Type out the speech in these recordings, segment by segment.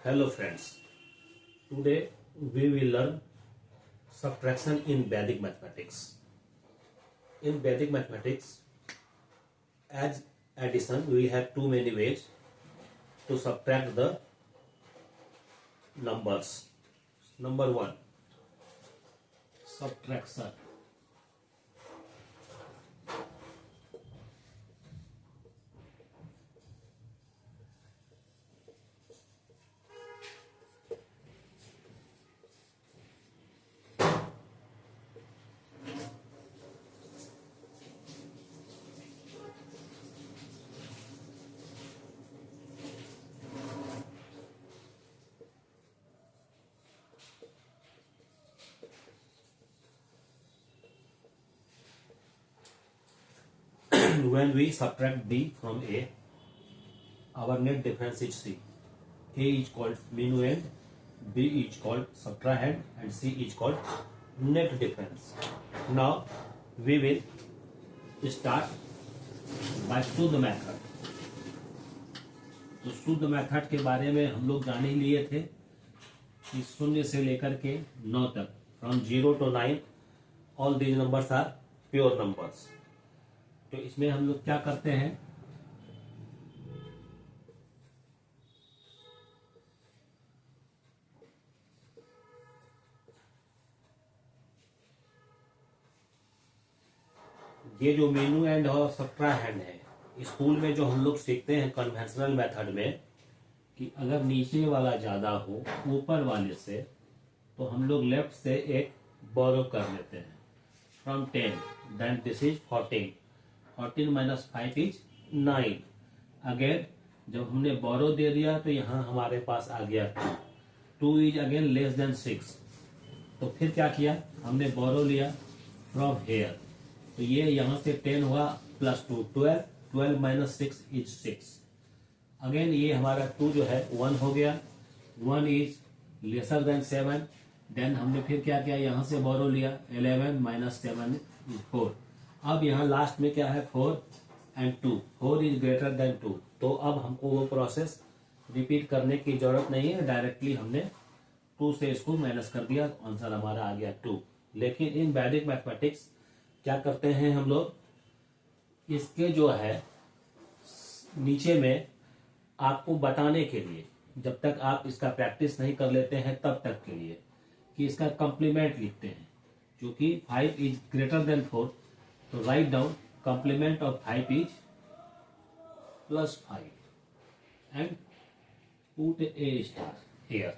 Hello friends, today we will learn subtraction in Vedic mathematics. In Vedic mathematics, as addition, we have too many ways to subtract the numbers. Number one, subtraction. When we subtract B from A, our net difference is C. A is called minuend, B is called subtrahend, and C is called net difference. Now we will start by शुद्ध method. तो शुद्ध method के बारे में हम लोग जान ही लिए थे कि 0 से लेकर के 9 तक, from 0 to 9 all these numbers are pure numbers. तो इसमें हम लोग क्या करते हैं, ये जो मेनू एंड और सब्ट्राहैंड है, स्कूल में जो हम लोग सीखते हैं कन्वेंशनल मेथड में कि अगर नीचे वाला ज्यादा हो ऊपर वाले से, तो हम लोग लेफ्ट से एक बोरो कर लेते हैं from 10, then this is 14. 14 minus 5 is 9. Again जब हमने बोरो दे दिया तो यहाँ हमारे पास आ गया 2. 2 इज अगेन लेस देन 6. तो फिर क्या किया, हमने बोरो लिया फ्रॉम हेयर, तो ये यहाँ से 10 हुआ प्लस 2 12. 12 minus 6 is 6. अगेन ये हमारा 2 जो है 1 हो गया. 1 इज लेसर देन 7. देन हमने फिर क्या किया, यहाँ से बोरो लिया 11 माइनस 7 इज 4. अब यहाँ लास्ट में क्या है 4 एंड 2. 4 is greater then 2. तो अब हमको वो प्रोसेस रिपीट करने की जरूरत नहीं है, डायरेक्टली हमने 2 से इसको माइनस कर दिया, आंसर हमारा आ गया 2. लेकिन इन वैदिक मैथमेटिक्स क्या करते हैं हम लोग, इसके जो है नीचे में आपको बताने के लिए, जब तक आप इसका प्रैक्टिस नहीं कर लेते हैं तब तक के लिए, कि इसका कॉम्प्लीमेंट लिखते हैं. क्योंकि 5 इज ग्रेटर देन 4, तो write down complement of 5 is plus 5 and put a star here.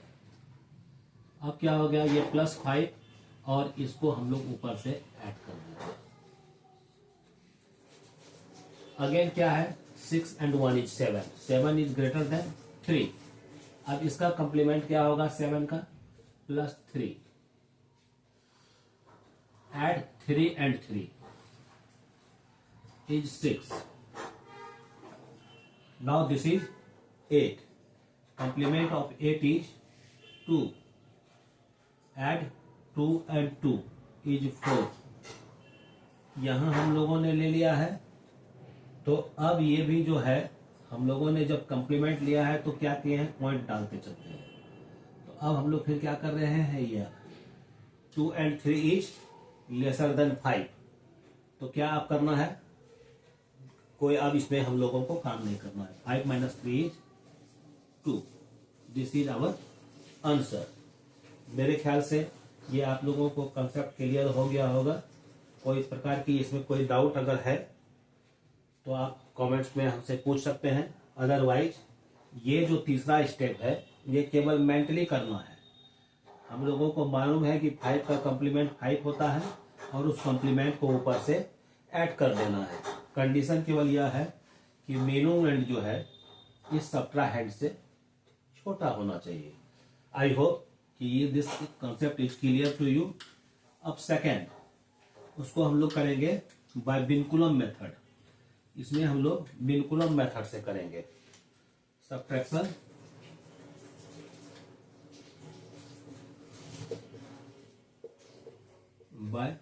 अब क्या हो गया, ये प्लस 5 और इसको हम लोग ऊपर से ऐड कर देंगे. अगेन क्या है 6 and 1 is 7. 7 is greater than 3. अब इसका कंप्लीमेंट क्या होगा 7 का, plus 3. Add 3 and 3 is 6. Now this is 8. Complement of 8 is 2. Add 2 and 2 is 4. यहां हम लोगों ने ले लिया है. तो अब ये भी जो है हम लोगों ने जब कंप्लीमेंट लिया है तो क्या किए हैं, पॉइंट डालते चलते हैं. तो अब हम लोग फिर क्या कर रहे हैं, ये 2 एंड 3 इज लेसर देन 5. तो क्या आप करना है, कोई अब इसमें हम लोगों को काम नहीं करना है. 5 minus 3 is 2. This is our answer. मेरे ख्याल से ये आप लोगों को कंसेप्ट क्लियर हो गया होगा. कोई प्रकार की इसमें कोई डाउट अगर है तो आप कमेंट्स में हमसे पूछ सकते हैं. अदरवाइज ये जो तीसरा स्टेप है ये केवल मेंटली करना है. हम लोगों को मालूम है कि 5 का कॉम्प्लीमेंट 5 होता है और उस कॉम्प्लीमेंट को ऊपर से ऐड कर देना है. कंडीशन केवल यह है कि मेनूमेंट जो है इस सब्ट्राहैंड से छोटा होना चाहिए. आई होप कि ये this concept is clear to you. अब सेकेंड, उसको हम लोग करेंगे बाय विनकुलम मेथड. इसमें हम लोग विनकुलम मेथड से करेंगे subtraction by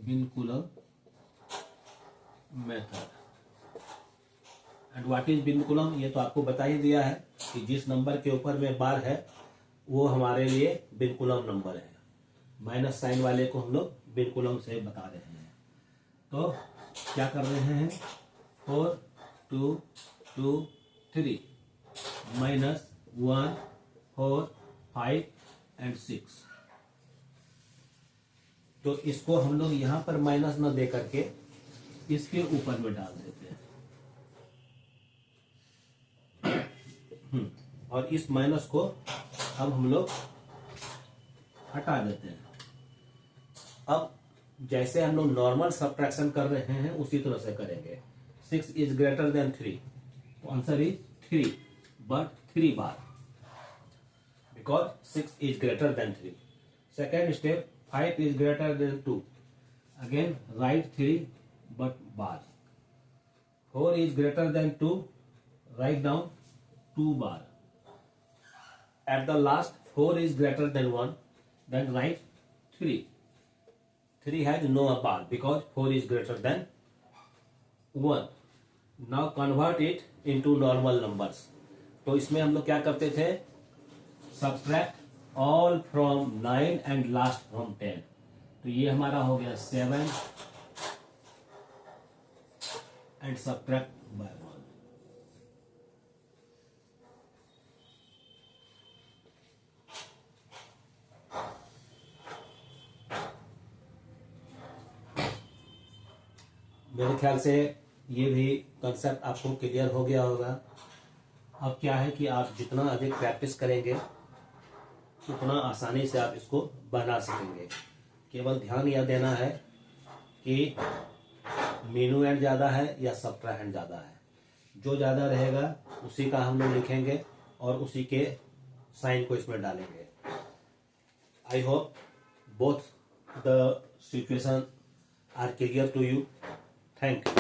vinculum method. And what is vinculum, ये तो आपको बता ही दिया है कि जिस नंबर के ऊपर में बार है वो हमारे लिए विनकुलम नंबर है। माइनस साइन वाले को हम लोग विनकुलम से बता रहे हैं। तो क्या कर रहे हैं, 4 2 2 3 माइनस 1 4 5 एंड 6। तो इसको हम लोग यहां पर माइनस न दे करके इसके ऊपर में डाल देते हैं। और इस माइनस को अब हम लोग हटा देते हैं। अब जैसे हम लोग नॉर्मल सब्ट्रैक्शन कर रहे हैं उसी तरह से करेंगे। 6 इज ग्रेटर देन 3, तो answer is 3, but 3 bar, because 6 is greater than 3। Second step, 5 is greater than 2. Again, write 3 but bar. 4 is greater than 2. Write down 2 bar. At the last, 4 is greater than 1. Then write 3. 3 has no bar because 4 is greater than 1. Now convert it into normal numbers. तो इसमें हम लोग क्या करते थे, subtract all from 9 and last from 10। तो ये हमारा हो गया 7 and subtract by 1। मेरे ख्याल से ये भी कंसेप्ट आपको क्लियर हो गया होगा। अब क्या है कि आप जितना अधिक प्रैक्टिस करेंगे उतना आसानी से आप इसको बना सकेंगे। केवल ध्यान यह देना है कि मीनूएंड ज़्यादा है या सब्ट्राहेंड ज़्यादा है। जो ज़्यादा रहेगा उसी का हम लोग लिखेंगे और उसी के साइन को इसमें डालेंगे। I hope both the situation are clear to you. Thank you.